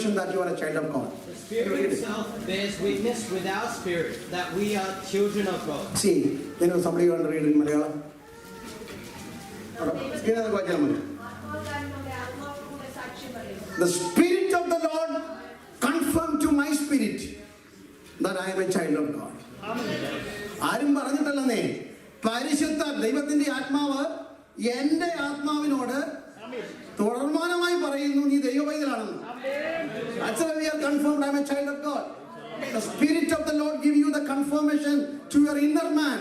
that you are a child of God. The Spirit itself bears witness with our spirit that we are children of God. See, somebody want to read in Malayalam? The Spirit of the Lord confirmed to my spirit that I am a child of God. ആരും പറഞ്ഞിട്ടല്ലേ, പരിശുദ്ധ ദൈവത്തിന്റെ ആത്മാവ് എന്റെ ആത്മാവിനോട് തുടർമാനമായി പറയുന്നു നീ ദൈവപൈതലാണെന്ന്. That's why we are confirmed I am a child of God. The Spirit of the Lord give you the confirmation to your inner man,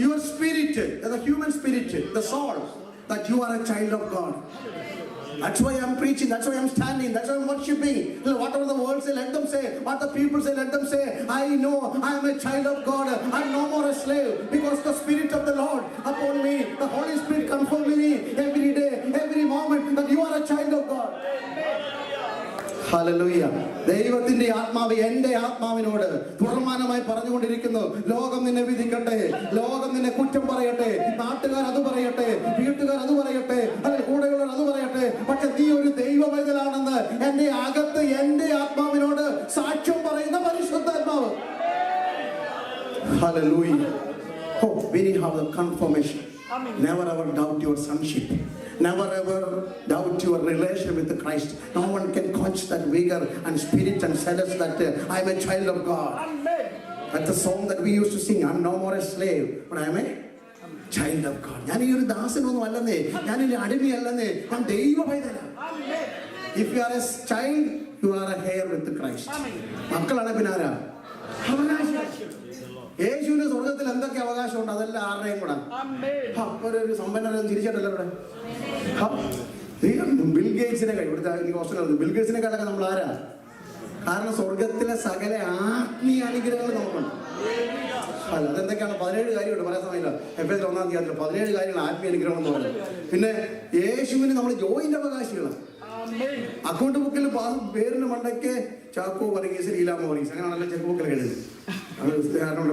your spirit, the human spirit, the soul, that you are a child of God. That's why I'm preaching, that's why I'm standing, that's why I'm worshiping. Whatever the world say, let them say. What the people say, let them say. I know I am a child of God. I'm no more a slave, because the Spirit of the Lord upon me, the Holy Spirit confirms me every day, every moment that you are a child of God. Hallelujah. ദൈവത്തിന്റെ ആത്മാവ് എന്റെ ആത്മാവിനോട് തുടർമാനമായി പറഞ്ഞുകൊണ്ടിരിക്കുന്നു, ലോകം നിന്നെ വിധിക്കട്ടെ, ലോകം നിന്നെ കുറ്റം പറയട്ടെ, നാട്ടുകാർ അത് പറയട്ടെ, വീട്ടുകാർ അത് പറയട്ടെ, അല്ലെങ്കിൽ കൂടെയുള്ളവർ അത് പറയട്ടെ, പക്ഷെ നീ ഒരു ദൈവ പൈതലാണെന്ന് എന്റെ അകത്ത് എന്റെ ആത്മാവിനോട് സാക്ഷ്യം പറയുന്ന പരിശുദ്ധാത്മാവ്. Hallelujah. Oh, we have the confirmation. Never ever doubt your sonship. Never ever doubt your relation with Christ. No one can quench that vigor and spirit and tell us that I am a child of God. That's the song that we used to sing. I am no more a slave, but I am a child of God. ഞാൻ ഈ ഒരു ദാസനൊന്നും അല്ലെന്നേ, ഞാൻ ഈ അടിമയല്ലെന്നേ, ഞാൻ ദൈവ പൈതലാണ്. If you are a child, you are a heir with Christ. മക്കളാണ് പിന്നെ ആരാ? അവകാശം. യേശുവിന്റെ സ്വർഗത്തിൽ എന്തൊക്കെ അവകാശമുണ്ട് അതെല്ലാം ആരുടെയും കൂടെ. ഒരു സമ്പന്നരും തിരിച്ചിട്ടല്ലോ ഇവിടെ. ബിൽ ഗേറ്റ്സിനെ ഇവിടുത്തെ ഓസ്ട്രേലിയ ബിൽ ഗേറ്റ്സിനെക്കാളൊക്കെ നമ്മൾ ആരാ? കാരണം സ്വർഗത്തിലെ സകല ആത്മീയ അനുഗ്രഹങ്ങൾ നമുക്കുണ്ട്. അല്ല, അതെന്തൊക്കെയാണ്? 17 കാര്യമുണ്ട്, പറയാൻ സമയമില്ല. എഫേസ്യർ 1-ാം അധ്യായത്തിൽ 17 കാര്യങ്ങൾ ആത്മീയ അനുഗ്രഹം എന്ന് പറഞ്ഞു. പിന്നെ യേശുവിന് നമ്മൾ ജോയിന്റ് അവകാശികളാണ്. അക്കൗണ്ട് ബുക്കിൽ പേരിന് മണ്ടയ്ക്ക് ചാക്കോ വർഗീസ്, ലീലാമ വർഗീസ്, അങ്ങനെയാണല്ലോ ചെക്ക് ബുക്കിൽ എഴുതുന്നത്. അത്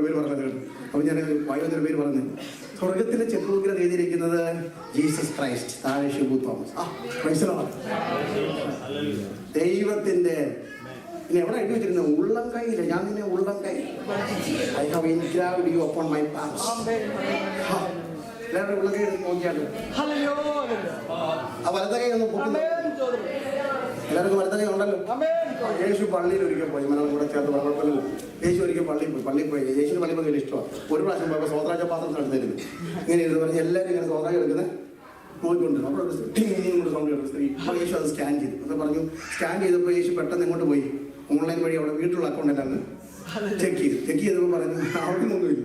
പേര് പറഞ്ഞത്. അപ്പോൾ ഞാൻ വായുവിന്റെ പേര് പറഞ്ഞു. സ്വർഗത്തിലെ ചെക്ക് ബുക്കിൽ എഴുതിയിരിക്കുന്നത് ജീസസ് ക്രൈസ്റ്റ്, താഴെ ഷിബു തോമസ്. ദൈവത്തിന്റെ ഇനി എവിടെ എഴുതി വെച്ചിരുന്നത്? ഉള്ളം കൈയില്ല. ഞാൻ നിന്നെ ഉള്ളം കൈ, I have engraved you upon my palms. എല്ലാവരും ഉള്ളം കൈ നോക്കിയാലോ? ആ വലത്ത കൈ ഒന്ന് പൊക്കുന്നു. എല്ലാവർക്കും വലത്ത കൈ ഉണ്ടല്ലോ. യേശു പള്ളിയിൽ ഒരിക്കൽ പോയി, മനം കൂടെ ചേർത്ത് കുഴപ്പമില്ലല്ലോ. യേശു ഒരിക്കൽ പള്ളിയിൽ പോയി. യേശുവിന് പള്ളി പോയി ഇഷ്ടമാണ്. ഒരു പ്രാവശ്യം പോയപ്പോൾ സ്വോത്രാജ പാത്രം എടുത്തിരുന്നു. ഇങ്ങനെ ഇത് പറഞ്ഞ് എല്ലാവരും ഇങ്ങനെ സ്വോത്രാജം എടുക്കുന്നത് നോക്കിക്കൊണ്ടിരുന്നു. അപ്പോൾ സൗണ്ട് കേട്ടു സ്ത്രീ. അപ്പോൾ യേശു അത് സ്കാൻ ചെയ്തു. അത് പറഞ്ഞു. സ്കാൻ ചെയ്തപ്പോൾ യേശു പെട്ടെന്ന് ഇങ്ങോട്ട് പോയി. ഓൺലൈൻ വഴി അവിടെ വീട്ടിലുള്ള അക്കൗണ്ട് എല്ലാം ചെക്ക് ചെയ്തപ്പോൾ പറയുന്നു അവിടെ ഒന്നുമില്ല.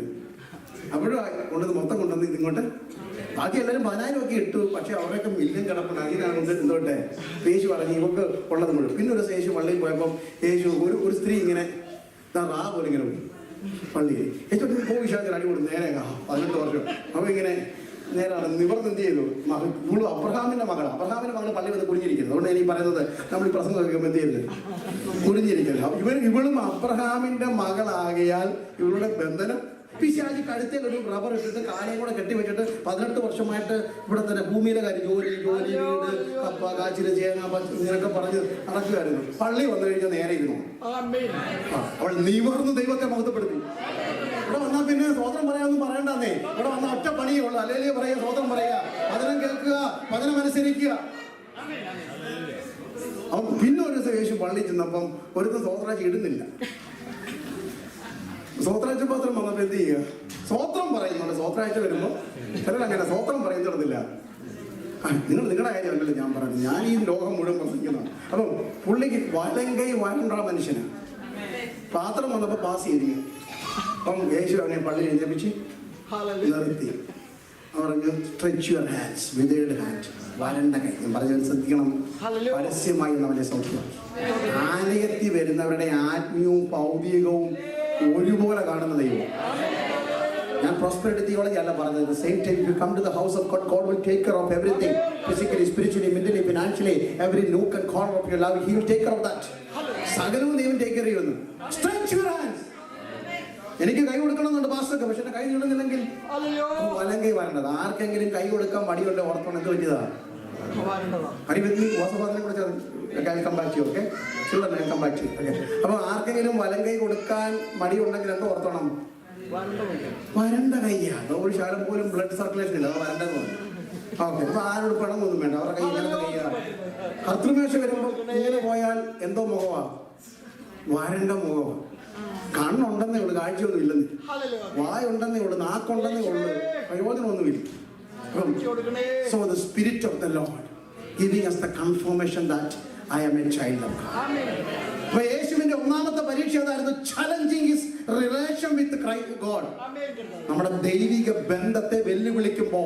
അപ്പോഴും മൊത്തം കൊണ്ടുവന്ന് ഇതിങ്ങോട്ട് ബാക്കി എല്ലാവരും 10,000 ഒക്കെ ഇട്ടു. പക്ഷെ അവിടെയൊക്കെ മില്യൻ കിടപ്പുണ്ട്. അങ്ങനെയാണ് എന്തോട്ടെ യേശു പറഞ്ഞു ഇവർക്ക് ഉള്ളത് മുഴുവൻ. പിന്നെ ഒരു യേശു പള്ളിയിൽ പോയപ്പോൾ യേശു ഒരു സ്ത്രീ ഇങ്ങനെ റാ പോലെ ഇങ്ങനെ പോയി പള്ളിയിൽ. ഏറ്റവും വിശ്വാസത്തിൽ അടിപൊളി നേരെ 18 വർഷം. അപ്പോൾ ഇങ്ങനെ നേരാണ് നിവർന്ന് എന്ത് ചെയ്തു? ഇവള് അബ്രഹാമിന്റെ മകൾ പള്ളി വന്ന് കുഴിഞ്ഞിരിക്കുന്നത്. അതുകൊണ്ട് എനിക്ക് പറയുന്നത് നമ്മൾ ഈ പ്രസംഗം കേൾക്കുമ്പോൾ എന്ത് ചെയ്തത്? കുഴിഞ്ഞിരിക്കുന്നത്. ഇവളും അബ്രഹാമിന്റെ മകളാകിയാൽ ഇവളുടെ ബന്ധനം പിശാചി കഴുത്തിൽ ഒരു റബ്ബർ ഇട്ടിട്ട് കാലയും കൂടെ കെട്ടിവെച്ചിട്ട് 18 വർഷമായിട്ട് ഇവിടെ തന്നെ ഭൂമിയിലെ കാര്യം ജോലി വീട് കപ്പ കാച്ചില് ചേന ഇങ്ങനെയൊക്കെ പറഞ്ഞ് നടക്കുകയായിരുന്നു. പള്ളി വന്നു കഴിഞ്ഞാൽ നേരെ ഇരുന്നു. അവൾ നിവർന്ന് ദൈവത്തെ മഹത്വപ്പെടുത്തി. ഇവിടെ വന്നാൽ പിന്നെ സ്വതന്ത്രം പറയാനൊന്നും പറയണ്ടെന്നേ. ഇവിടെ വന്ന ഒറ്റ പണിയേ ഉള്ളൂ. അല്ലേലേ പറയുക, സ്വതന്ത്രം പറയുക, വചനം കേൾക്കുക, വചനം അനുസരിക്കുക. അവൻ പിന്നെ ഒരു ദിവസം യേശു പള്ളി ചെന്നപ്പം ഒരുത്തം സ്വതന്ത്രാഴ്ച ഇടുന്നില്ല. സ്വോത്രാഴ്ച പാത്രം വന്നപ്പോൾ എന്ത് ചെയ്യുക? സ്വോത്രം പറയുന്നുണ്ട്. സ്വോത്രാഴ്ച വരുമ്പോൾ ചിലരങ്ങനെ സ്വോത്രം പറയുന്നില്ല. നിങ്ങളുടെ കാര്യമല്ലല്ലോ ഞാൻ പറയുന്നത്, ഞാൻ ഈ ലോകം മുഴുവൻ പ്രസംഗിക്കുന്നതാണ്. അപ്പം പുള്ളിക്ക് വലങ്കൈ വരണ്ട മനുഷ്യനാണ്. പാത്രം വന്നപ്പോൾ പാസ് ചെയ്തിരിക്കും. അപ്പം യേശു അങ്ങനെ പള്ളിയിൽ എഴുന്നേപ്പിച്ച് നിർത്തി പറഞ്ഞു, stretch your hands, withered hand, വരണ്ട കൈ. ഞാൻ പറഞ്ഞത് ശ്രദ്ധിക്കണം. പരസ്യമായി നമ്മളെ സൗഖ്യം. ആലയത്തിൽ വരുന്നവരുടെ ആത്മീയവും ഭൗതികവും ഒരുപോലെ കാണുന്ന ദൈവം. ഞാൻ പ്രോസ്പെരിറ്റി തിയോളജി അല്ല പറഞ്ഞത്. Same time you come to the house of God, God will take care of everything, physically, spiritually, mentally, financially, every nook and corner of your life he will take care of that. സകലവും ദൈവം take care ചെയ്യുന്നു. Stretch your hands. എനിക്ക് കൈ കൊടുക്കണമെന്നുണ്ട് പാസ്റ്റർക്ക്, പക്ഷെ കൈ നീളുന്നില്ലെങ്കിൽ വലങ്കൈ വരേണ്ടത്. ആർക്കെങ്കിലും കൈ കൊടുക്കാൻ മടിയുണ്ട് ഓർത്തോണ്ട് എന്ത് പറ്റിയതാ? അടിവെത്തി വാസപാത്രനെ കൂടെ Okay, I'll come back to you, okay? Children, I'll come back to you. Okay. അപ്പോൾ ആർക്കെങ്കിലും വലം കൈ കൊടുക്കാൻ മടിയുണ്ടെങ്കിൽ എന്താ ഓർത്തോണം? വരണ്ട കൈയാണ്. ഒരു ശാലം പോലും ബ്ലഡ് സർക്കുലേഷൻ ഇല്ല, അത് വരണ്ടെന്ന് പറഞ്ഞു. ഓക്കെ, അപ്പൊ ആരോട് പണമൊന്നും വേണ്ട, അവരുടെ കൈ ഇങ്ങനത്തെ കൈയാണ്. കർത്തൃമേശ വരുമ്പോൾ ഇങ്ങനെ പോയാൽ എന്തോ മുഖമാണ്? വരണ്ട മുഖമാണ്. കണ്ണുണ്ടെന്നേ ഉള്ളു, കാഴ്ചയൊന്നും ഇല്ലെന്ന്. വായുണ്ടെന്നേ ഉള്ളു, നാക്കുണ്ടെന്നേ ഉള്ളു, പ്രയോജനമൊന്നുമില്ല. So the Spirit of the Lord giving us the confirmation that I am a child of God. അപ്പൊ യേശുവിന്റെ ഒന്നാമത്തെ പരീക്ഷ ഏതായിരുന്നു? Challenging his relation with God. നമ്മുടെ ദൈവിക ബന്ധത്തെ വെല്ലുവിളിക്കുമ്പോ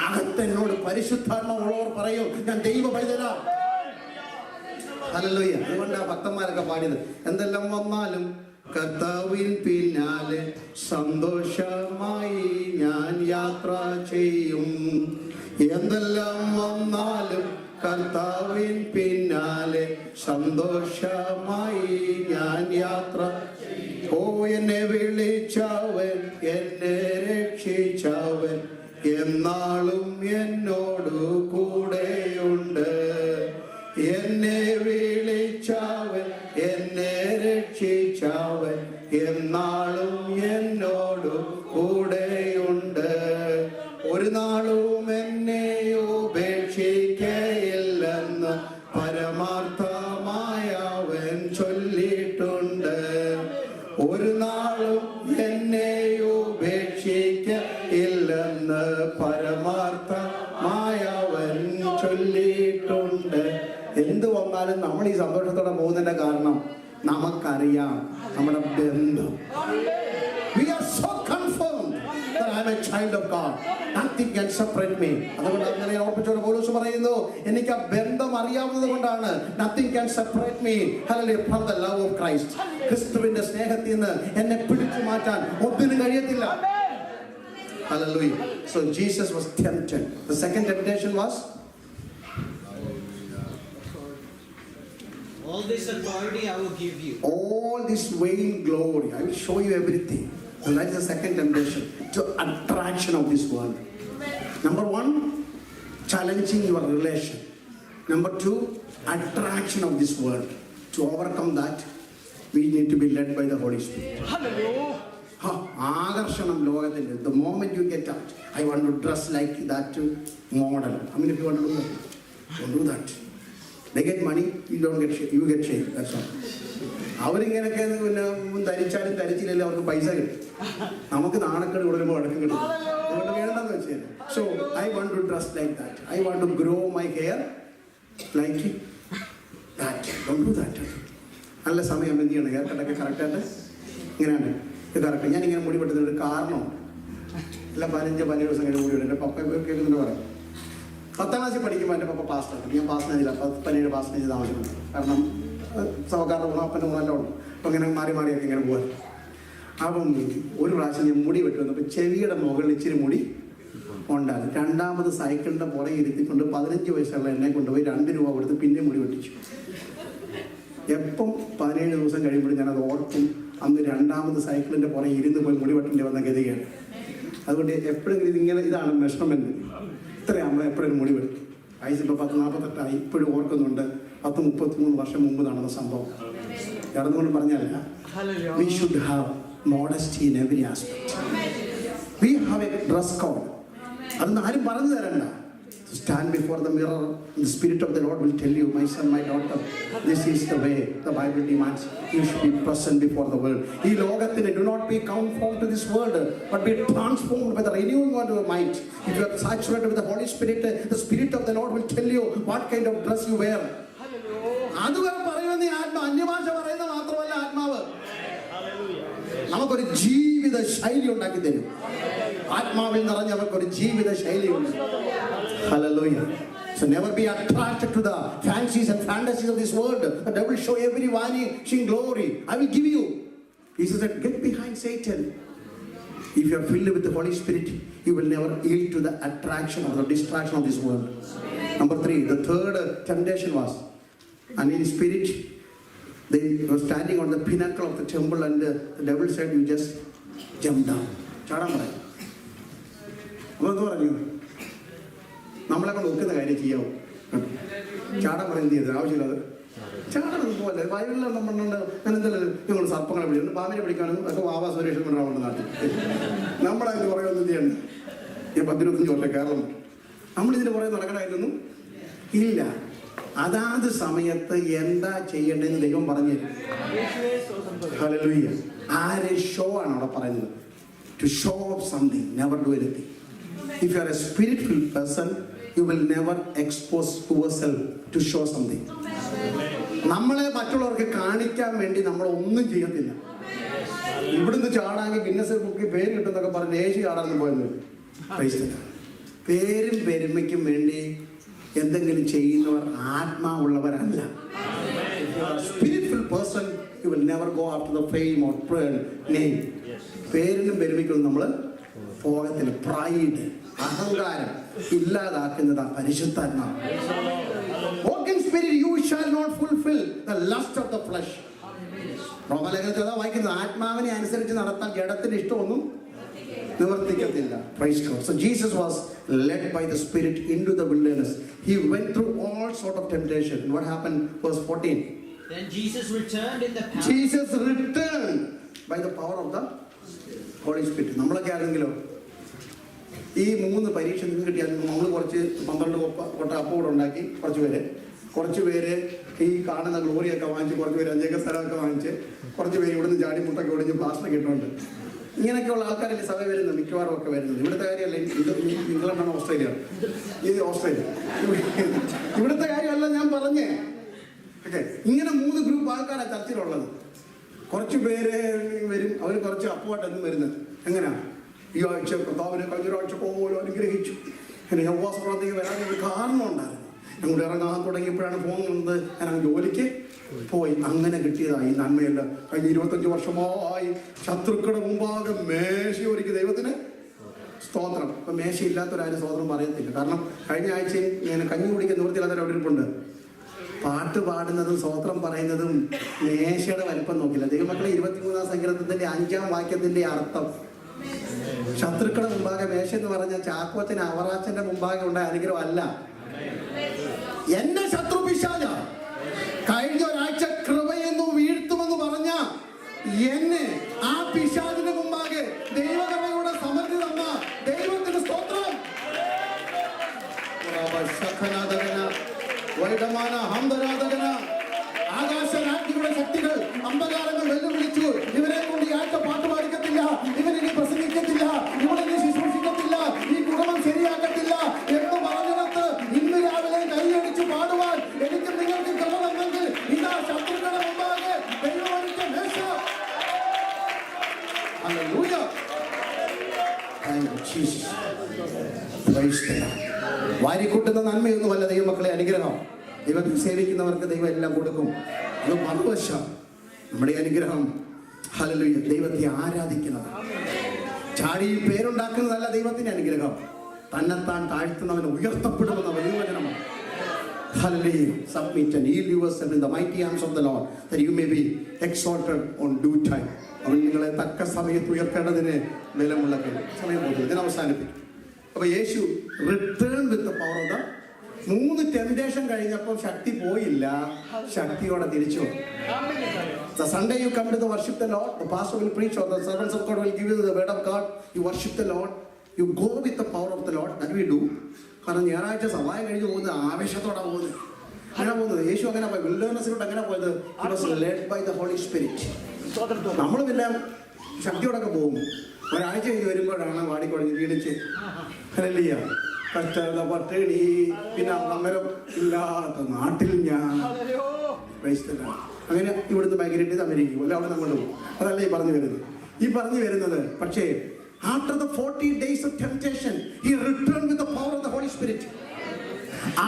അകത്തെന്നോട് പരിശുദ്ധാത്മാവുള്ളവർ പറയും, ഞാൻ ദൈവ പൈതലാ. ഹല്ലേലൂയ. അതുകൊണ്ടാ ഭക്തന്മാരൊക്കെ പാടിയത്, എന്തെല്ലാം വന്നാലും കർത്താവിൻ പിന്നാലെ സന്തോഷമായി ഞാൻ യാത്ര ചെയ്യും. എന്തെല്ലാം വന്നാലും കർത്താവിൻ പിന്നാലെ സന്തോഷമായി ഞാൻ യാത്ര. ഓ എന്നെ വിളിച്ചവൻ, എന്നെ രക്ഷിച്ചവൻ, എന്നാളും എന്നോട് കൂടെയുണ്ട്. എന്നെ വിളിച്ചവൻ, എന്നെ രക്ഷിച്ചവൻ, എന്നാളും എന്നോട് കൂടെയുണ്ട്. ഒരു നാളും എന്നെ ഉപേക്ഷിക്കയില്ലെന്ന് പരമാർത്ഥമായ അവൻ ചൊല്ലിയിട്ടുണ്ട്. ഒരു നാളും എന്നെ ഉപേക്ഷിക്കയില്ലെന്ന് പരമാർത്ഥമായ അവൻ ചൊല്ലിയിട്ടുണ്ട്. എന്ത് വന്നാലും നമ്മൾ ഈ സന്തോഷത്തോടെ പോകുന്നതിന്റെ കാരണം നമുക്കറിയാം നമ്മുടെ ബന്ധം. We are so confirmed that I am a child of God. Nothing can separate me. അതുകൊണ്ട് അങ്ങനെ ഓർപ്പിച്ചോട് പൗലോസ് പറയുന്നു, എനിക്ക് ആ ബന്ധം അറിയാവുന്നത് കൊണ്ടാണ്. Nothing can separate me, hallelujah, from the love of Christ. ക്രിസ്തുവിന്റെ സ്നേഹത്തിൽ നിന്ന് എന്നെ പിടിച്ചു മാറ്റാൻ ഒന്നിനും കഴിയത്തില്ല. Hallelujah. So Jesus was tempted. The second temptation was, all this authority I will give you. all this vain glory, I will show you everything. And that is the second temptation, to attraction of this world. Number one, challenging your relation. Number two, attraction of this world. To overcome that, we need to be led by the Holy Spirit. ആകർഷണം ലോകത്തിന്റെ. The moment you get out, I want to dress like that model. How many of you want to do that? Don't do that. They get money, you don't get shame. You get shame. That's all. അവരിങ്ങനെയൊക്കെ പിന്നെ ധരിച്ചാലും ധരിച്ചില്ലല്ലോ അവർക്ക് പൈസ കിട്ടും. നമുക്ക് നാണക്കേട് കൊടുക്കുമ്പോൾ അടക്കം കിട്ടും. അതുകൊണ്ട് വേണ്ടെന്ന് വെച്ചാൽ, so I want to dress like that. I want to grow my hair like that. Don't do that. നല്ല സമയം എന്ത് ചെയ്യണം? ഹെയർ കട്ടൊക്കെ കറക്റ്റായിട്ട് ഇങ്ങനെയാണ് ഇത് കറക്റ്റ്. ഞാനിങ്ങനെ മുടി വെട്ടുന്നൊരു കാരണമുണ്ട്. എല്ലാം 15 ദിവസം കഴിഞ്ഞ് മുടി വെട്ടും. എൻ്റെ പപ്പ കേൾക്കുന്നുണ്ട് പറയും, 10ാം ക്ലാസ്സിൽ പഠിക്കുമ്പോൾ എൻ്റെ പപ്പ പാസ്റ്റാണ്. ഞാൻ പാസ് ചെയ്തില്ല, 17 പാസ് ചെയ്ത് താമസിക്കുന്നു. കാരണം സഹകാരുടെ ഗുണം അപ്പൻ്റെ ഗുണമെല്ലാം ഉണ്ട്. അപ്പം ഇങ്ങനെ മാറി മാറിയൊക്കെ ഇങ്ങനെ പോകാൻ. അപ്പം ഒരു പ്രാവശ്യം ഞാൻ മുടി വെട്ടി വന്നപ്പോൾ ചെവിയുടെ മുകളിൽ ഇച്ചിരി മുടി ഉണ്ടാകും. രണ്ടാമത് സൈക്കിളിൻ്റെ പുറകെ ഇരുത്തിക്കൊണ്ട് 15 വയസ്സുള്ള എന്നെ കൊണ്ടുപോയി 2 രൂപ കൊടുത്ത് പിന്നെ മുടി വെട്ടിച്ചു. എപ്പം 17 ദിവസം കഴിയുമ്പോഴും ഞാനത് ഓർക്കും, അന്ന് രണ്ടാമത് സൈക്കിളിൻ്റെ പുറകെ ഇരുന്ന് പോയി മുടി വെട്ടേണ്ടി വന്ന ഗതികയാണ്. അതുകൊണ്ട് എപ്പോഴെങ്കിലും ഇതിങ്ങനെ, ഇതാണ് മെഷർമെൻറ്റ്. ഇത്രയാകുമ്പോൾ എപ്പോഴും മുടി വെട്ടും. വയസ്സിപ്പോൾ 10-48 ഇപ്പോഴും ഓർക്കുന്നുണ്ട്. 10-33 വർഷം മുമ്പ് നടന്ന സംഭവം. ഇറന്നുകൊണ്ട് പറഞ്ഞല്ല, we should have modesty in every aspect. We have a dress code. അതൊന്നും ആരും പറഞ്ഞു തരണ്ട. Stand before the mirror. The Spirit of the Lord will tell you, my son, my daughter, this is the way the Bible demands. You should be present before the world. ഈ ലോകത്തിന് do not be conformed to this world, but be transformed by the renewing of your mind. If you are saturated with the Holy Spirit, the Spirit of the Lord will tell you what kind of dress you wear. അതുവരെ പറയുന്ന ഈ ആത്മാവ്, അന്യഭാഷ പറയുന്ന മാത്രമല്ല ആത്മാവ്, നമുക്കൊരു ജീവിത ശൈലി ഉണ്ടാക്കി തരും. ആത്മാവിൽ നിറഞ്ഞവർക്കൊരു ജീവിത ശൈലിയുണ്ട്. Hallelujah. So never be attracted to the fancies and fantasies of this world. The devil will show every vanishing glory. I will give you. Jesus said, get behind Satan. If you are filled with the Holy Spirit, you will never yield to the attraction or the distraction of this world. Number 3, the third temptation was, and in spirit, they were standing on the pinnacle of the temple, and the devil said, you just jump down. ചാടാൻ പറയും. അപ്പോൾ എന്ത് പറഞ്ഞു? നമ്മളെ കൊണ്ട് ഒക്കുന്ന കാര്യം ചെയ്യാവൂ. ചാടാൻ പറയുന്നത് ചെയ്തത് ആവശ്യമില്ലാതെ ചാടൊന്നും പോലെ ബൈബിളിലൊന്നും പറഞ്ഞുകൊണ്ട് ഞാനെന്തായാലും ഞങ്ങൾ സർപ്പങ്ങളെ പിടിക്കുന്നു, പാമ്പിനെ പിടിക്കാനും ഒക്കെ വാവാ സുരേഷൻ കൊണ്ടാവുന്ന നാട്ടിൽ നമ്മളതിന് കുറേ ഒന്നും ചെയ്യണ്ട. ഈ 10-25 വർഷം കേരളം നമ്മളിതിന് കുറേ നടക്കണമായിട്ടൊന്നും ഇല്ല. അതാത് സമയത്ത് എന്താ ചെയ്യേണ്ടതെന്ന് ദൈവം പറഞ്ഞു തരും. ഹല്ലേലൂയ. ആരെ ഷോ ആണ് അവിടെ പറയുന്നത്. To show off something, never do anything. If you are a spiritual person, you will never expose yourself to show something. നമ്മളെ മറ്റുള്ളവർക്ക് കാണിക്കാൻ വേണ്ടി നമ്മൾ ഒന്നും ചെയ്യത്തില്ല. ഇവിടുന്ന് ചാടാങ്കി ഗിന്നസ് ബുക്കിൽ പേര് കിട്ടുന്നൊക്കെ പറഞ്ഞ് യേശു ചാടാന്ന് പോയത് പേരും പെരുമയ്ക്കും വേണ്ടി എന്തെങ്കിലും ചെയ്യുന്നവർ ആത്മാവുള്ളവരല്ല. Spiritual person you will never go after the fame or name. പേരിനും പെരുമയ്ക്കും നമ്മൾ പോകത്തില്ല. പ്രൈഡ്, അഹങ്കാരം ഇല്ലാതാക്കുന്നത് പരിശുദ്ധാത്മാവ്. Walk in spirit, you shall not fulfill the lust of the flesh. റോമലേഖനത്തിൽ വായിക്കുന്നത് ആത്മാവിനെ അനുസരിച്ച് നടത്താൻ ജഡത്തിന്റെ ഇഷ്ടമൊന്നും നിവർത്തിക്കത്തില്ല. Praise God. So Jesus was led by the Spirit into the wilderness. He went through all sort of temptation. What happened? Verse 14. Then Jesus returned in the power. Jesus returned by the power of the Holy Spirit. നമ്മളൊക്കെ ആണെങ്കിലോ ഈ 3 പരീക്ഷ നിങ്ങൾക്ക് കിട്ടിയാൽ നമ്മൾ കുറച്ച് 12 കൊട്ട അപ്പം കൂടെ ഉണ്ടാക്കി കുറച്ച് പേര് ഈ കാണുന്ന ഗ്ലോറിയൊക്കെ വാങ്ങിച്ച്, കുറച്ച് പേര് 5 ഏക്കർ സ്ഥലമൊക്കെ വാങ്ങിച്ച്, കുറച്ച് പേര് ഇവിടുന്ന് ചാടി മുട്ടൊക്കെ ഒടിഞ്ഞ് പ്ലാസ്റ്ററൊക്കെ ഇട്ടുകൊണ്ട് ഇങ്ങനെയൊക്കെയുള്ള ആൾക്കാരല്ലേ സഭ വരുന്നത്, മിക്കവാറും ഒക്കെ വരുന്നത്. ഇവിടുത്തെ കാര്യമല്ല, ഇംഗ്ലണ്ടാണ് ഓസ്ട്രേലിയ, ഇത് ഓസ്ട്രേലിയ. ഇവിടുത്തെ കാര്യമല്ല ഞാൻ പറഞ്ഞേ. ഓക്കെ, ഇങ്ങനെ 3 ഗ്രൂപ്പ് ആൾക്കാരാണ് ചർച്ചിലുള്ളത്. കുറച്ച് പേര് വരും, അവർ കുറച്ച് അപ്പുമായിട്ടൊന്നും വരുന്നത്. എങ്ങനെയാണ് ഈ ആഴ്ച കർത്താവിനെ കഴിഞ്ഞൊരാഴ്ച പോലും അനുഗ്രഹിച്ചു, എന്നെ ഉപവാസ പ്രാർത്ഥനയ്ക്ക് വരാനൊരു കാരണം ഉണ്ടായിരുന്നു. ഞങ്ങൾ ഇറങ്ങാൻ തുടങ്ങിയപ്പോഴാണ് പോകുന്നത്, ഞാൻ ജോലിക്ക് പോയി. അങ്ങനെ കിട്ടിയതായി നന്മയല്ല. കഴിഞ്ഞ 25 വർഷമായി ശത്രുക്കളുടെ മുമ്പാകെ മേശ ഒരുക്കി ദൈവത്തിന് സ്തോത്രം. ഇപ്പൊ മേശ ഇല്ലാത്തൊരാരും സ്തോത്രം പറയത്തില്ല. കാരണം കഴിഞ്ഞ ആഴ്ചയും ഞാൻ കഞ്ഞി കുടിക്കുന്ന നിവൃത്തിയില്ലാത്ത അവിടെ ഇരിപ്പുണ്ട്. പാട്ട് പാടുന്നതും സ്തോത്രം പറയുന്നതും മേശയുടെ വലിപ്പം നോക്കില്ല. ദൈവമക്കളെ 23-ാം സങ്കീർത്തനത്തിന്റെ 5-ാം വാക്യത്തിന്റെ അർത്ഥം, ശത്രുക്കളുടെ മുമ്പാകെ മേശ എന്ന് പറഞ്ഞ ചാക്കോച്ചന് അവറാച്ചന്റെ മുമ്പാകെ ഉണ്ടായ അനുഗ്രഹം അല്ല. എന്റെ ശത്രു പിശാച കഴിഞ്ഞ ഒരാഴ്ച കൃപയെന്നു വീഴ്ത്തുമെന്ന് പറഞ്ഞ എന്നെ ആ പിശാചിന്റെ മുമ്പാകെ ദൈവകൃപയുടെ സമൃദ്ധി തന്ന ദൈവത്തിന്റെ സ്തോത്രം. ആകാശരാജ്ഞിയുടെ ശക്തികൾ അമ്പകാരങ്ങൾ വെല്ലുവിളിച്ചു. ഇവരെ കൊണ്ട് ഈ ആഴ്ച പാട്ട് പാടിക്കത്തില്ല, ഇവരിനി പ്രസംഗിക്കത്തില്ല, ഇവരിനി ശുശ്രൂഷിക്കത്തില്ല, ഈ കുടുംബം ശരിയാക്കത്തില്ല എന്ന് പറഞ്ഞിടത്ത് ഇന്ന് രാവിലെ കൈയടിച്ച് പാടുവാൻ എനിക്ക് നിങ്ങൾക്ക് കഴിവെങ്കിൽ ഇതാ ശത്രുക്കളുടെ മുമ്പാകെ ദൈവമൊരുക്കിയ മേശ. Hallelujah. Thank you Jesus. Praise the Lord. വാരിക്കൂട്ടുന്ന നന്മയൊന്നുമല്ല ദൈവമക്കളെ അനുഗ്രഹം. ദൈവത്തെ സേവിക്കുന്നവർക്ക് ദൈവം എല്ലാം കൊടുക്കും. അത് മറുവശം നമ്മുടെ അനുഗ്രഹം. ഹല്ലേലൂയ. ദൈവത്തെ ആരാധിക്കുന്നത്, ചാടി പേരുണ്ടാക്കുന്നതല്ല ദൈവത്തിന്റെ അനുഗ്രഹം. തന്നെത്താൻ താഴ്ത്തുന്നവൻ ഉയർത്തപ്പെടുമെന്ന വലിയ വചനമാണ്. Hallelujah. Submit and yield yourself in the mighty arms of the Lord, that you may be exalted on due time. അവൻ നിങ്ങളെ തക്ക സമയത്ത് ഉയർത്തേണ്ടതിന് ബലമുള്ള സമയം പോകും. ഇതിനെ അവസാനിപ്പിക്കും. അപ്പൊ യേശു return with the power of the 3 temptation കഴിഞ്ഞപ്പോൾ ശക്തി പോയില്ല, ശക്തിയോടെ തിരിച്ചു വന്നു. The Sunday you come to the worship the Lord, the pastor will preach or the servants of God will give you the word of God. You worship the Lord, you go with the power of the Lord. That we do. കാരണം ഞായറാഴ്ച സഭായം കഴിഞ്ഞ് പോകുന്നത് ആവേശത്തോടാണ് പോകുന്നത്. അങ്ങനെ പോകുന്നത് യേശു അങ്ങനെ പോയി വിൽഡർനെസ്സിലോട്ട് അങ്ങനെ പോയത്. He was led by the Holy Spirit. നമ്മളും എല്ലാം ശക്തിയോടൊക്കെ പോകും. ഒരാഴ്ച കഴിഞ്ഞ് വരുമ്പോഴാണ് വാടിക്കുഴഞ്ഞ് വീണിച്ച് ഹല്ലേലൂയ കഷ്ടത പട്ടിണി പിന്നെ അന്നേരം ഇല്ലാത്ത നാട്ടിൽ ഞാൻ അങ്ങനെ ഇവിടുന്ന് മൈഗ്രേറ്റ് ചെയ്ത് അമേരിക്ക അല്ല അവിടെ നമ്മൾ പോകും. അതല്ല ഈ പറഞ്ഞു വരുന്നത്. പക്ഷേ after the 40 days of temptation, he returned with the power of the Holy Spirit.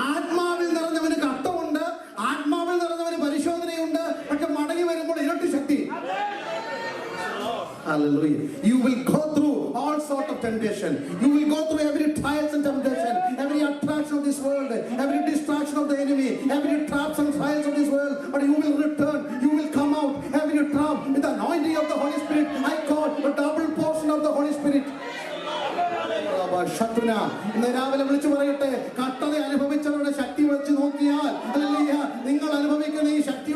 ആത്മാവിൽ നിറഞ്ഞവന് കട്ടമുണ്ട്, ആത്മാവിൽ നിറഞ്ഞവന് പരിശോധനയുണ്ട്. പക്ഷെ മടങ്ങി വരുമ്പോൾ ഇരട്ടി ശക്തി. Hallelujah. You will go through all sort of temptation. You will go through every trials and temptation, every attraction of this world, every distraction of the enemy, every traps and trials of this world. But you will return. You will come out every trap with the anointing of the Holy Spirit. I call a double portion of the Holy Spirit. ശത്രുന ഇന്ന് രാവിലെ വിളിച്ചു പറയട്ടെ, കട്ടത അനുഭവിച്ചവരുടെ ശക്തി വെച്ച് നോക്കിയാൽ നിങ്ങൾ അനുഭവിക്കുന്ന ഈ ശക്തി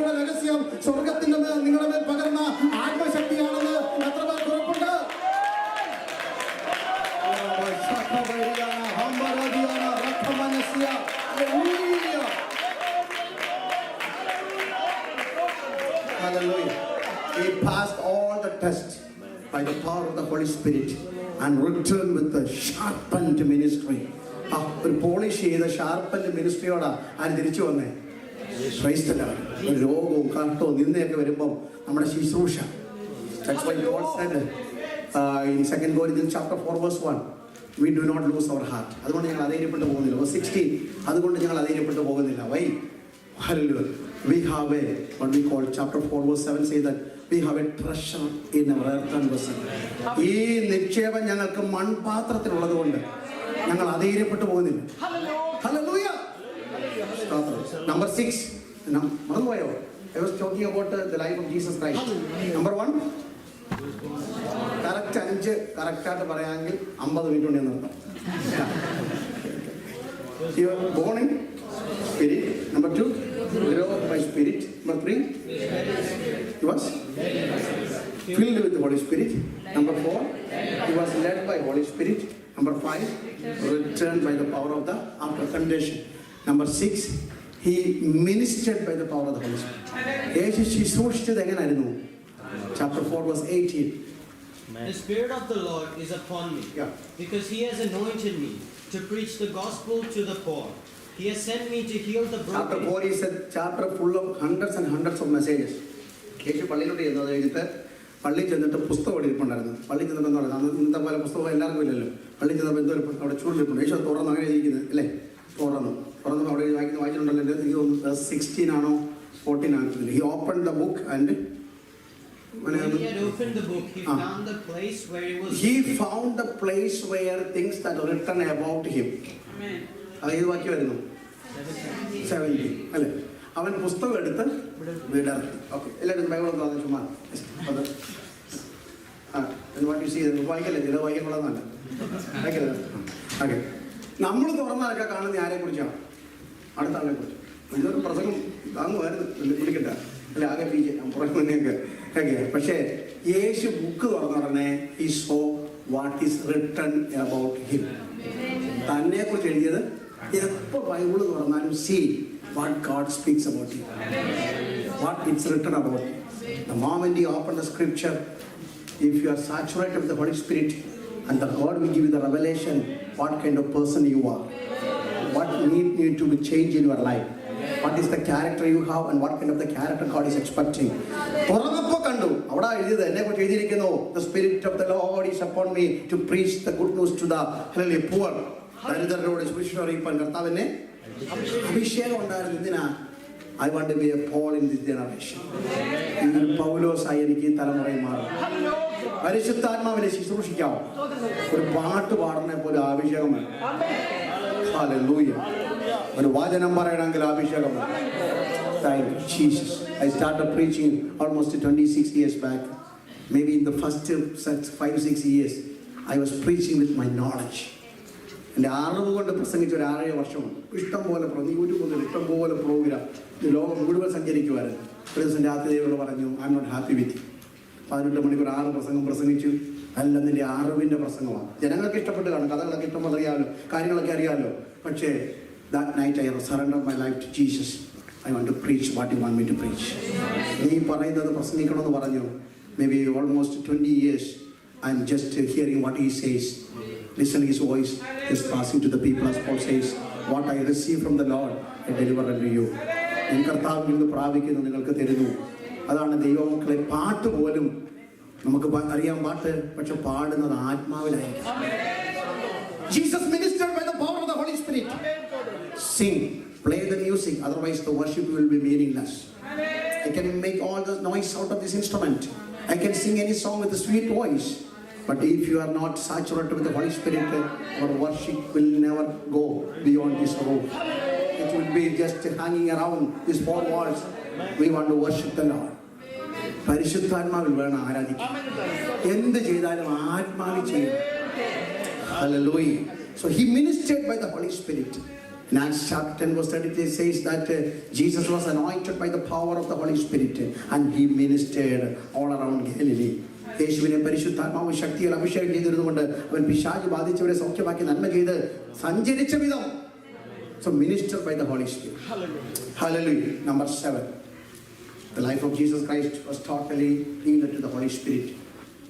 നിങ്ങളുടെ മേൽ പകർന്ന ആത്മശക്തിയാണെന്ന് എത്ര പേർക്ക് ഉറപ്പുണ്ട്? Hallelujah. He passed all the tests by the power of the Holy Spirit and returned with a sharpened ministry. ഒരു പോളിഷ് ചെയ്ത ഷാർപ്പൻഡ് മിനിസ്ട്രിയോടാ ആര് തിരിച്ചു വന്നേ? ക്രൈസ്തലാണ്. ഒരു രോഗവും കഷ്ടവും നിന്നയൊക്കെ വരുമ്പം നമ്മുടെ ശുശ്രൂഷ. That's why Paul said in 2 Corinthians chapter 4 verse 1, we do not lose our heart. അതുകൊണ്ട് ഞങ്ങൾ അധൈര്യപ്പെട്ടു പോകുന്നില്ല. Verse 16, അതുകൊണ്ട് ഞങ്ങൾ അധൈര്യപ്പെട്ടു പോകുന്നില്ല. Why? Hallelujah. We have a, what we call chapter 4 verse 7 says that we have a treasure in our earthen vessel. ഈ നിക്ഷേപം ഞങ്ങൾക്ക് മൺപാത്രത്തിലുള്ളത് കൊണ്ട് ഞങ്ങൾ അധൈര്യപ്പെട്ടു പോകുന്നില്ല. Hallelujah. Number 6, മറന്നുപോയോ? I was talking about the life of Jesus Christ. Number 1, correct 5 കറക്റ്റായിട്ട് പറയാമെങ്കിൽ 50 minute കൊണ്ട് നിർത്താം. You are born in spirit. Number 2, grow by spirit. Number 3, he was filled with the Holy Spirit. Number 4, he was led by Holy Spirit. Number 5, returned by the power of the after conversion. Number 6, he ministered by the power of the Holy Spirit. യേശു ശുശ്രൂഷിച്ചത് എങ്ങനെയായിരുന്നു? Chapter 4 verse 18. The Spirit of the Lord is upon me, because He has anointed me to preach the gospel to the poor. He has sent me to heal the broken. Chapter 4 is a chapter full of hundreds and hundreds of messages. യേശു പള്ളിയിലോട്ട് ചെന്നത് കഴിഞ്ഞിട്ട് പള്ളിയിൽ ചെന്നിട്ട് പുസ്തകം എഴുതിയിട്ടുണ്ടായിരുന്നു. പള്ളിയിൽ ചെന്നപ്പോൾ എന്താ പറയുക, ഇന്നത്തെ പോലെ പുസ്തകം എല്ലാവർക്കും ഇല്ലല്ലോ. പള്ളിയിൽ ചെന്നപ്പോൾ എന്തോ അവിടെ ചൂടിലിട്ടുണ്ട്. യേശു തുറന്ന് അങ്ങനെ ഇരിക്കുന്നത് അല്ലേ? തുറന്നു അവിടെ വായിച്ചിട്ടുണ്ടല്ലോ. എനിക്ക് തോന്നുന്നു 16 ആണോ 14 ആണോ. He opened the book and when he had opened the book, he found the place where he was. He found the place where things that were written about him. Amen. ഏത് വാക്യമായിരുന്നു? 70 അല്ലേ? അവൻ പുസ്തകം എടുത്ത് വിടർത്തി. ഓക്കെ, എല്ലാവരും Bible ചുമ്മാ വായിക്കല്ലേ? ചില വായിക്കക്കൊള്ളാന്നല്ല വായിക്കല്ലേ? Okay, നമ്മൾ തുറന്നാലൊക്കെ കാണുന്ന ആരെ കുറിച്ചാണ്? അടുത്ത ആളെ കുറിച്ച്. ഇതൊരു പ്രസംഗം താങ്ങുമായിരുന്നു വിളിക്കട്ടെ അല്ലെ? ആകെ പീജ് പുറകെ മുന്നെയൊക്കെ ഓക്കെ. പക്ഷേ യേശു ബുക്ക് തുറന്ന ഉടനെ he saw what is written about him. തന്നെ കുറിച്ച് എഴുതിയത് എപ്പോൾ Bible തുറന്നാലും see what God speaks about you, what it's written about you. The moment you open the scripture, if you are saturated with the Holy Spirit, and the God will give you the revelation what kind of person you are, what need to be changed in your life, what is the character you have, and what kind of the character God is expecting. തുറന്നപ്പോൾ കണ്ടു അവിടെ എഴുതിയത് എന്നെ കുറിച്ച് എഴുതിയിരിക്കുന്നു, the spirit of the Lord is upon me to preach the good news to the poor. ദരിദ്രരോട് സുവിശേഷം അറിയിപ്പാൻ കർത്താവിനെ അഭിഷേകം ഉണ്ടായിരുന്നു. എന്തിനാ? I want to be a Paul in this generation. പൗലോസായി എനിക്ക് ഈ തലമുറയിൽ മാറും. പരിശുദ്ധാത്മാവിനെ ശുശ്രൂഷിക്കാം. ഒരു പാട്ട് പാടുന്ന പോലെ അഭിഷേകം വേണം. ഹല്ലേലൂയ. ഒരു വചനം പറയണമെങ്കിൽ അഭിഷേകം വേണം. Thank you, Jesus. I started preaching almost 26 years back. Maybe in the first 5-6 years, I was preaching with my knowledge. എൻ്റെ അറിവ് കൊണ്ട് പ്രസംഗിച്ച ഒരു 6 വർഷമാണ്. ഇഷ്ടം പോലെ യൂട്യൂബിൽ ഇഷ്ടം പോലെ പ്രോഗ്രാം ലോകം മുഴുവൻ സഞ്ചരിക്കുമായിരുന്നു. ഒരു ദിവസം രാത്രി ദൈവം പറഞ്ഞു, I am not happy with. 18 മണിക്കൂർ 6 പ്രസംഗം പ്രസംഗിച്ചു. എല്ലാം നിന്റെ അറിവിൻ്റെ പ്രസംഗമാണ്. ജനങ്ങൾക്ക് ഇഷ്ടപ്പെട്ട് കാണും, കഥകളൊക്കെ ഇഷ്ടം അറിയാമല്ലോ, കാര്യങ്ങളൊക്കെ അറിയാമല്ലോ. പക്ഷേ that night I surrendered my life to Jesus. I want to preach what you want me to preach. നീ പറയുന്നത് പ്രസംഗിക്കണമെന്ന് പറഞ്ഞു. Maybe almost 20 years I'm just hearing what he says. Listen, his voice is passing to the people, as Paul says, what I receive from the Lord I deliver unto you. ഞാൻ കർത്താവിൽ നിന്ന് പ്രാപിക്കുന്നു, നിങ്ങൾക്ക് തരുന്നു. അതാണ് ദൈവമക്കളെ. പാട്ട് പോലും നമുക്ക് അറിയാം പാട്ട്, പക്ഷെ പാടുന്നത് ആത്മാവിലായിരിക്കും. Jesus ministered by the power of the Holy Spirit. Sing, play the music, otherwise the worship will be meaningless. I can make all the noise out of this instrument. I can sing any song with a sweet voice. But if you are not saturated with the Holy Spirit, our worship will never go beyond this roof. It will be just hanging around these 4 walls. We want to worship the Lord. പരിശുദ്ധാത്മാവിൽ വേണം ആരാധിക്കാൻ. എന്ത് ചെയ്താലും ആത്മാവിൽ ചെയ്യും. Hallelujah. So he ministered by the Holy Spirit. In Acts chapter 10 verse 33 says that Jesus was anointed by the power of the Holy Spirit and he ministered all around Galilee. യേശുവിനെ പരിശുദ്ധാത്മാവ് ശക്തിയിൽ അഭിഷേകം ചെയ്തിരുന്നുകൊണ്ട് അവൻ പിശാച് ബാധിച്ചവരെ സൗഖ്യമാക്കി നന്മ ചെയ്ത് സഞ്ചരിച്ച വിധം. So ministered by the Holy Spirit. Hallelujah. Number 7. The life of Jesus Christ was totally yielded to the Holy Spirit.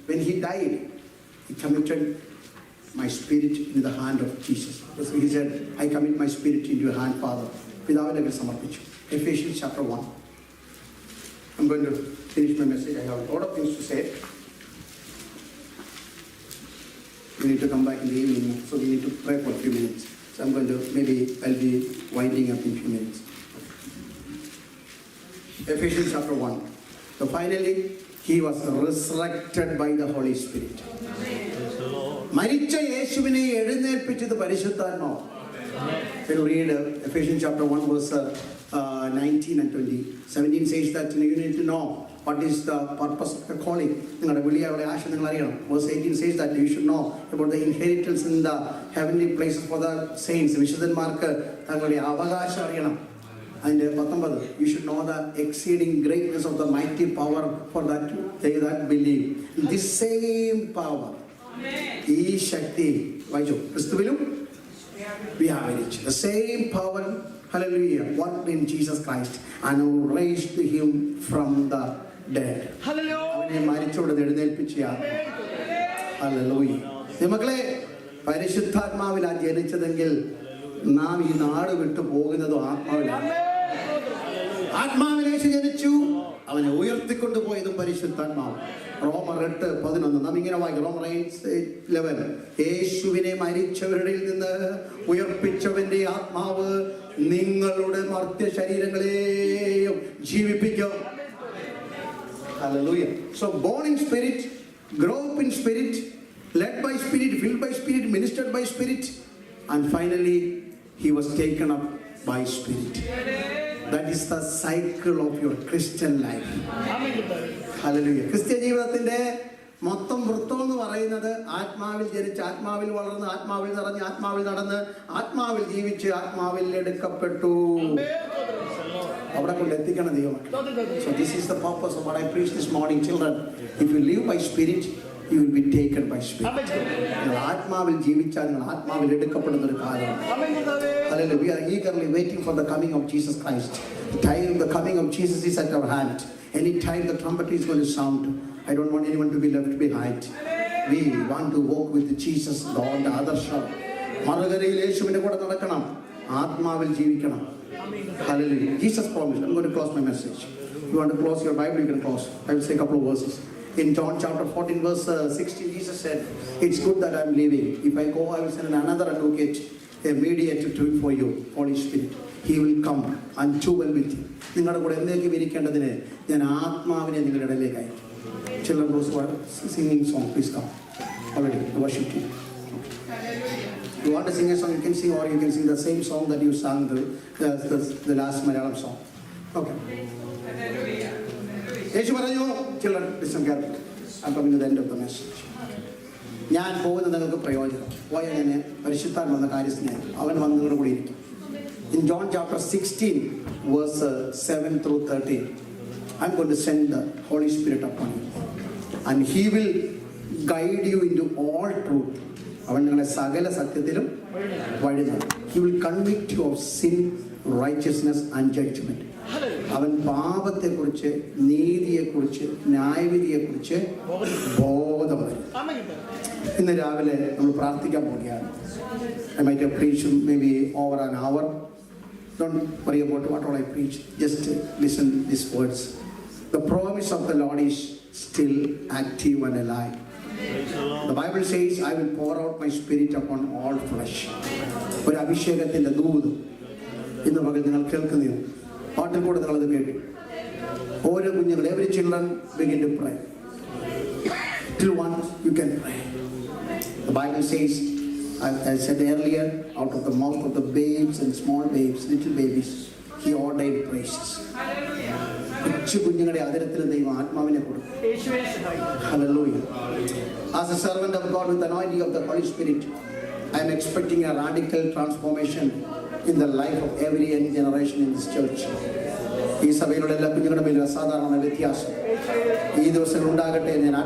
When he died, he committed my spirit into the hand of Jesus. So he said, I commit my spirit into your hand, Father. പിതാവിലേക്ക് സമർപ്പിച്ചു. Ephesians chapter 1. I'm going to finish my message. I have a lot of things to say. We need to come back in the evening, so we need to pray for a few minutes. So I'm going to, I'll be winding up in a few minutes. Ephesians chapter 1. So finally, he was resurrected by the Holy Spirit. മരിച്ച യേശുവിനെ എഴുന്നേൽപ്പിച്ചത് പരിശുദ്ധാത്മാവ്. Can you read Ephesians chapter 1 verse 19 and 20. 17 says that you need to know what is the purpose of the calling. നിങ്ങളുടെ വിളിയുടെ ആശയം നിങ്ങൾ അറിയണം. Verse 18 says that you should know about the inheritance in the heavenly places for the saints. വിശുദ്ധന്മാർക്ക് തങ്ങളുടെ അവകാശം അറിയണം. അതിന്റെ 19, you should know the exceeding greatness of the mighty power for that they that believe. This same power, ഈ ശക്തി വായിച്ചു ക്രിസ്തുവിലും വ്യാപരിച്ചു. The same power, hallelujah, worked in Jesus Christ and raised him from the dead. അവനെ മരിച്ചോട് എഴുന്നേൽപ്പിച്ച hallelujah. മക്കളെ, പരിശുദ്ധാത്മാവിലാണ് ജനിച്ചതെങ്കിൽ നാം ഈ നാട് വിട്ടു പോകുന്നത് ആത്മാവിലാണ്. ആത്മാവിലേശു ജനിച്ചു, അവനെ ഉയർത്തിക്കൊണ്ടുപോയതും പരിശുദ്ധാത്മാവ്. റോമർ 8:11 നാം ഇങ്ങനെ വായിക്കും. റോമർ 8:11 യേശുവിനെ മരിച്ചവരുടെ നിന്ന് ഉയർപ്പിച്ചവന്റെ ആത്മാവ് നിങ്ങളുടെ മർത്യ ശരീരങ്ങളെയും ജീവിപ്പിക്കും. Hallelujah. So born in spirit, grow up in spirit, led by spirit, filled by spirit, ministered by spirit, and finally he was taken up by spirit. That is the cycle of your Christian life. Hallelujah. ക്രിസ്ത്യ ജീവിതത്തിന്റെ മൊത്തം വൃത്തം എന്ന് പറയുന്നത് ആത്മാവിൽ ജനിച്ച് ആത്മാവിൽ വളർന്ന് ആത്മാവിൽ നിറഞ്ഞ് ആത്മാവിൽ നടന്ന് ആത്മാവിൽ ജീവിച്ച് ആത്മാവിൽ എടുക്കപ്പെട്ടു. അവിടെ കൊണ്ട് എത്തിക്കണം ദൈവം. So this is the purpose of what I preached this morning, children. If you live by spirit, you will be taken by spirit. നിങ്ങൾ ആത്മാവിൽ ജീവിച്ചാൽ നിങ്ങൾ ആത്മാവിൽ എടുക്കപ്പെടുന്ന ഒരു കാലം. Hallelujah. We are eagerly waiting for the coming of Jesus Christ. The coming of Jesus is at our hand. Any time the trumpet is going to sound, I don't want anyone to be left behind. We want to walk with Jesus, God, the other side. മറുകരയിൽ യേശുവിന്റെ കൂടെ നടക്കണം, ആത്മാവിൽ ജീവിക്കണം. Hallelujah. Jesus promised. I'm going to close my message. If you want to close your Bible, you can close. I will say a couple of verses. In John chapter 14 verse 16, Jesus said, it's good that I'm leaving. If I go, I will send another advocate, a mediator for you, Holy Spirit. He will come and dwell with you. നിങ്ങളുടെ കൂടെ എന്തെങ്കിലും ഇരിക്കേണ്ടതിന് ഞാൻ ആത്മാവിനെ നിങ്ങളുടെ ഇടയിലേക്ക് അയക്കും. Children, those who are singing song, please come. Already, worship team. You want to sing a song, you can sing, or you can sing the same song that you sang the last Malayalam song. Okay. യേശു പറഞ്ഞു, children, listen carefully. I'm coming to the end of the message. ഞാൻ പോകുന്നത് നിങ്ങൾക്ക് പ്രയോജനം. പോയ ഞാൻ പരിശുദ്ധാത്മാവ് വന്ന കാര്യസ്ഥനായി അവൻ വന്ന് നിങ്ങളുടെ കൂടെ ഇരിക്കും. In John chapter 16 verse 7 through 13, I'm going to send the Holy Spirit upon you and he will guide you into all truth. അവൻ നിങ്ങളെ സകല സത്യത്തിലും വഴി നടത്തും. He will convict you of sin, righteousness and judgment. അവൻ പാപത്തെക്കുറിച്ച്, നീതിയെക്കുറിച്ച്, ന്യായവിധിയെക്കുറിച്ച് ബോധം വരും. ഇന്ന് രാവിലെ നമ്മൾ പ്രാർത്ഥിക്കാൻ പോവുകയാണ്. I might have preached maybe over an hour. Don't worry about what all I preach. Just listen these words. The promise of the Lord is still active and alive. The Bible says, I will pour out my spirit upon all flesh. ഒരു അഭിഷേകത്തിന്റെ ദൂത് ഇന്ന് പകൽ നിങ്ങൾ കേൾക്കുന്നു. പാട്ടിൽ കൂടെ നിങ്ങളത് കേട്ടു. ഓരോ കുഞ്ഞുങ്ങൾ, every children begin to pray. Till once you can pray. The Bible says, as I said earlier, out of the mouth of the babes and small babes, little babies, he ordained praises. കൊച്ചു കുഞ്ഞുങ്ങളുടെ ആദരത്തിൽ ദൈവം ആത്മാവിനെ കൊടുക്കും. Hallelujah. As a servant of God with the anointing of the Holy Spirit, I am expecting a radical transformation in the life of every young generation in this church. ഈ സഭയിലുള്ള എല്ലാ കുഞ്ഞുങ്ങളുടെ മേലും അസാധാരണ വ്യത്യാസം ഈ ദിവസങ്ങൾ ഉണ്ടാകട്ടെ എന്ന് ഞാൻ